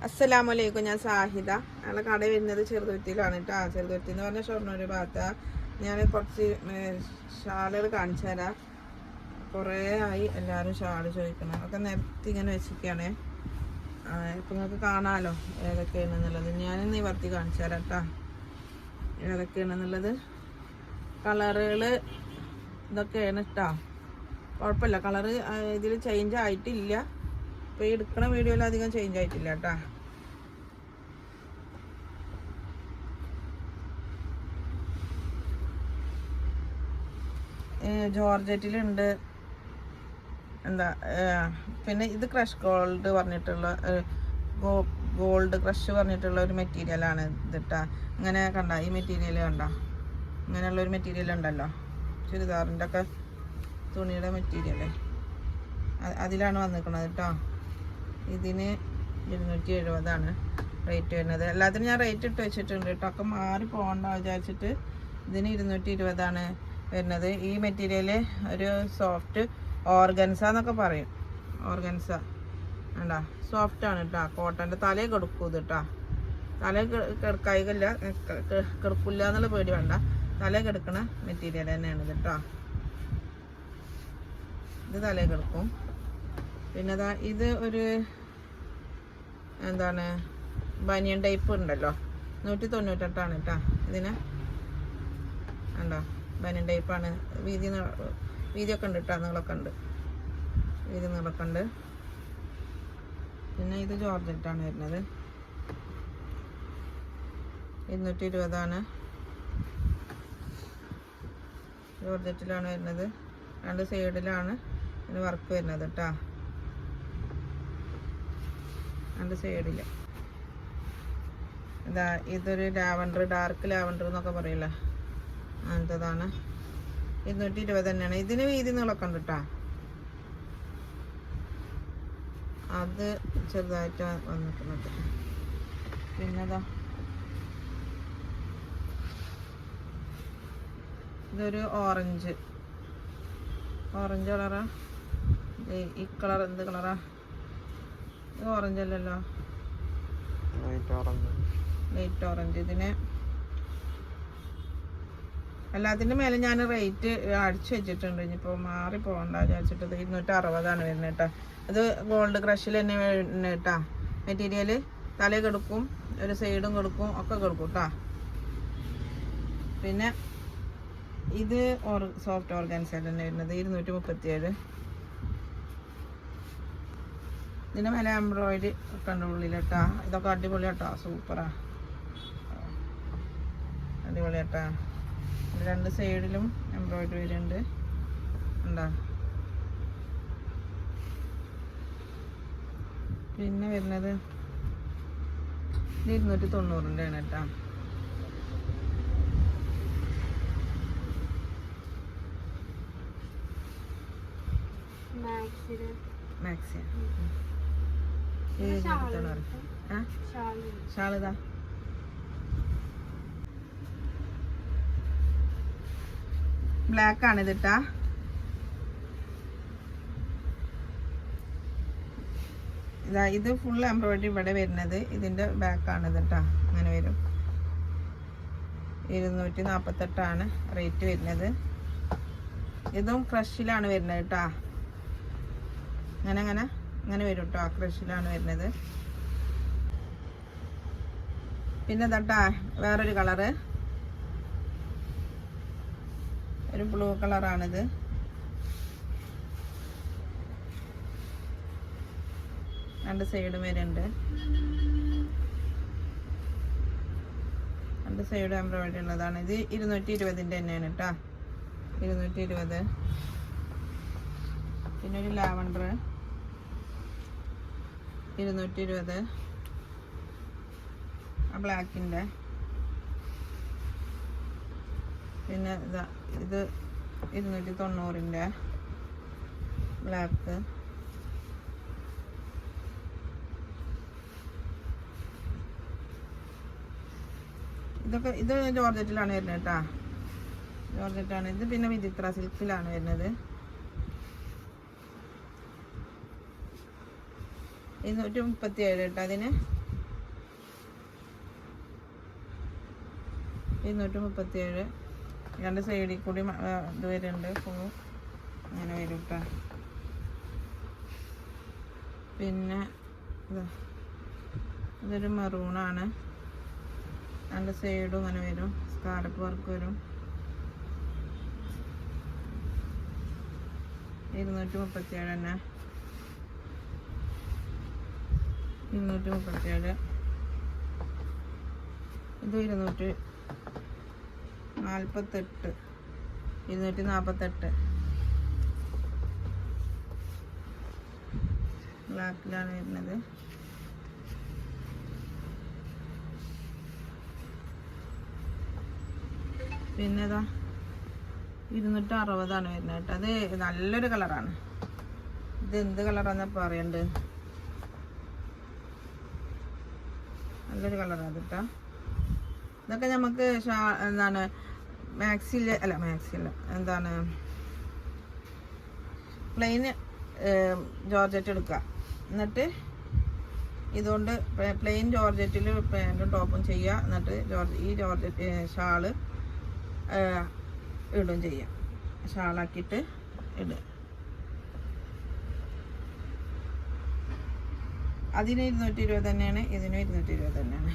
അസ്സലാമലൈക്കും. ഞാൻ സാഹിദ. ഞങ്ങളെ കട വരുന്നത് ചെറുതുരുത്തിയിലാണ് കേട്ടോ. ചെറുതുരുത്തി എന്ന് പറഞ്ഞാൽ ഷൊർണൂർ ഭാഗത്താണ്. ഞാൻ കുറച്ച് ഷാളുകൾ കാണിച്ചു തരാം. കുറേ ആയി എല്ലാവരും ഷാൾ ചോദിക്കണം. അതൊക്കെ നിരത്തി ഇങ്ങനെ വെച്ചിരിക്കുകയാണ്. ഇപ്പം നിങ്ങൾക്ക് കാണാമല്ലോ ഏതൊക്കെയാണെന്നുള്ളത്. ഞാൻ നിവർത്തി കാണിച്ചു തരാം കേട്ടോ ഏതൊക്കെയാണെന്നുള്ളത്. കളറുകൾ ഇതൊക്കെയാണ് കേട്ടോ. കുഴപ്പമില്ല, കളറ് ഇതിൽ ചേഞ്ച് ആയിട്ടില്ല. ഇപ്പോൾ ഈ എടുക്കുന്ന വീഡിയോയിൽ അധികം ചേഞ്ച് ആയിട്ടില്ല കേട്ടോ. ജോർജറ്റിലുണ്ട്. എന്താ പിന്നെ ഇത് ക്രഷ് ഗോൾഡ് പറഞ്ഞിട്ടുള്ള ഗോൾഡ് ക്രഷ് പറഞ്ഞിട്ടുള്ള ഒരു മെറ്റീരിയലാണ് ഇതിട്ടാ. ഇങ്ങനെ കണ്ട ഈ മെറ്റീരിയൽ കണ്ട, ഇങ്ങനെയുള്ളൊരു മെറ്റീരിയൽ ഉണ്ടല്ലോ ചുരിദാറിൻ്റെ ഒക്കെ തുണിയുടെ മെറ്റീരിയൽ, അതിലാണ് വന്നിരിക്കുന്നത് കേട്ടോ. ഇതിന് 270 റേറ്റ് വരുന്നത്. എല്ലാത്തിനും ഞാൻ റേറ്റ് ഇട്ട് വെച്ചിട്ടുണ്ട് കേട്ടോ. ഒക്കെ മാറി പോകണ്ട വിചാരിച്ചിട്ട് ഇതിന് 220 വരുന്നത്. ഈ മെറ്റീരിയൽ ഒരു സോഫ്റ്റ് ഓർഗൻസ എന്നൊക്കെ പറയും. ഓർഗൻസ വേണ്ട, സോഫ്റ്റാണ് കേട്ടോ. കോട്ടൻ്റെ തലയെ കിടക്കും ഇത് കേട്ടോ. തലയിൽ കിടക്കായില്ല, കിടക്കില്ല എന്നുള്ള പേടി വേണ്ട. തലയിൽ കിടക്കണ മെറ്റീരിയൽ തന്നെയാണ് ഇത് കേട്ടോ. ഇത് തലയിൽ കിടക്കും. പിന്നെ ഇത് ഒരു എന്താണ് ബനിയൻ ടൈപ്പ് ഉണ്ടല്ലോ, 198 കേട്ടോ. ഇതിന് ഉണ്ടോ ബനിയൻ ടൈപ്പാണ്. വീതിയൊക്കെ ഉണ്ട് കേട്ടോ, നീളമൊക്കെ ഉണ്ട്, വീതി നീളമൊക്കെ ഉണ്ട്. പിന്നെ ഇത് ജോർജറ്റാണ് വരുന്നത്, 220 ജോർജറ്റിലാണ് വരുന്നത്. 2 സൈഡിലാണ് ഇതിന് വർക്ക് വരുന്നത് കേട്ടോ. 2 സൈഡിൽ ഇതാ. ഇതൊരു ലാവൻഡർ, ഡാർക്ക് ലാവൻഡർ എന്നൊക്കെ പറയില്ല, അങ്ങനത്തതാണ്. 220 തന്നെയാണ്. ഇതിന് വീതി നീളമൊക്കെ ഉണ്ട് കേട്ടോ. അത് ചെറുതായിട്ട് വന്നിട്ടുണ്ട്. പിന്നെതാ ഇതൊരു ഓറഞ്ച് കളറാ. ഈ കളർ എന്ത് കളറാ? ഇത് ഓറഞ്ച് അല്ലല്ലോ, ലൈറ്റ് ഓറഞ്ച്. ഇതിന് എല്ലാത്തിൻ്റെ മേലെ ഞാൻ റേറ്റ് അടിച്ചു വെച്ചിട്ടുണ്ട്. ഇനിയിപ്പോൾ മാറി പോകണ്ട വിചാരിച്ചിട്ട് 260 വരുന്നത് കേട്ടോ. അത് ഗോൾഡ് ക്രഷിൽ തന്നെ വരുന്നത് കേട്ടോ. മെറ്റീരിയൽ തല കെടുക്കും, ഒരു സൈഡും കൊടുക്കും, ഒക്കെ കൊടുക്കും കേട്ടോ. പിന്നെ ഇത് സോഫ്റ്റ് ഓർഗൻസ തന്നെ വരുന്നത്, 237. ഇതിൻ്റെ മേലെ എംബ്രോയിഡറി ഒക്കെ ഉണ്ട് ഉള്ളിൽ കേട്ടോ. ഇതൊക്കെ അടിപൊളി കേട്ടോ, സൂപ്പറാ, അടിപൊളി കേട്ടോ. 2 സൈഡിലും എംബ്രോയിഡറി വരുന്നുണ്ട് ഉണ്ടോ. പിന്നെ വരുന്നത് 290 ആണ് കേട്ടോ. മാക്സി ഷാളിതാ. ബ്ലാക്ക് ആണ് ഇതിട്ടാ. ഇതാ, ഇത് ഫുൾ എംബ്രോയിഡറി ഇവിടെ വരുന്നത്. ഇതിന്റെ ബാക്കാണ് ഇതിട്ടാ. അങ്ങനെ വരും. 248 റേറ്റ് വരുന്നത്. ഇതും ക്രഷിലാണ് വരുന്നത് കേട്ടാ. അങ്ങനെ വരും കേട്ടോ. ക്രഷിലാണ് വരുന്നത്. പിന്നെ തട്ടാ വേറൊരു കളറ്, ഒരു ബ്ലൂ കളറാണിത്. രണ്ട് സൈഡും വരുന്നുണ്ട്. 2 സൈഡ് എംബ്രോയിഡറി ഉള്ളതാണ്. ഇത് 220 തന്നെയാണ് കേട്ടോ. 220. പിന്നെ ഒരു ലാവൻഡർ 220. ആ ബ്ലാക്കിൻ്റെ. പിന്നെ ഇതാ, ഇത് 290 ബ്ലാക്ക്. ഇത് ജോർജറ്റിലാണ് വരുന്നത് കേട്ടോ. ജോർജറ്റാണ് ഇത്. പിന്നെ വിചിത്ര സിൽക്കിലാണ് വരുന്നത്. 237 കേട്ടോ. അതിന് 237. രണ്ട് സൈഡിൽ കൂടി ഇത് വരുന്നുണ്ട്, ഫുൾ അങ്ങനെ വരും കേട്ടോ. പിന്നെ ഇതൊരു മെറൂണാണ്, രണ്ട് സൈഡും ഇങ്ങനെ വരും, സ്കാലപ്പ് വർക്ക് വരും. 237 തന്നെ. 237. ഇത് 248. 248 ബ്ലാക്കിലാണ് വരുന്നത്. പിന്നെ ഇതാ 260 വരുന്നത് കേട്ടോ. അത് നല്ലൊരു കളറാണ്. ഇത് എന്ത് കളറാണെന്ന് പറയണ്ട്, നല്ലൊരു കളറാണ് കേട്ടോ. ഇതൊക്കെ നമുക്ക് എന്താണ് മാക്സില് എന്താണ് പ്ലെയിൻ ജോർജറ്റ് എടുക്കുക. എന്നിട്ട് ഇതുകൊണ്ട് പ്ലെയിൻ ജോർജറ്റിൽ പാൻറ്റും ടോപ്പും ചെയ്യുക. എന്നിട്ട് ഈ ജോർജറ്റ് ഷാള് ഇടും ചെയ്യാം. ഷാളാക്കിയിട്ട് ഇടുക. അതിന് 220 തന്നെയാണ്, ഇതിനും 220 തന്നെയാണ്.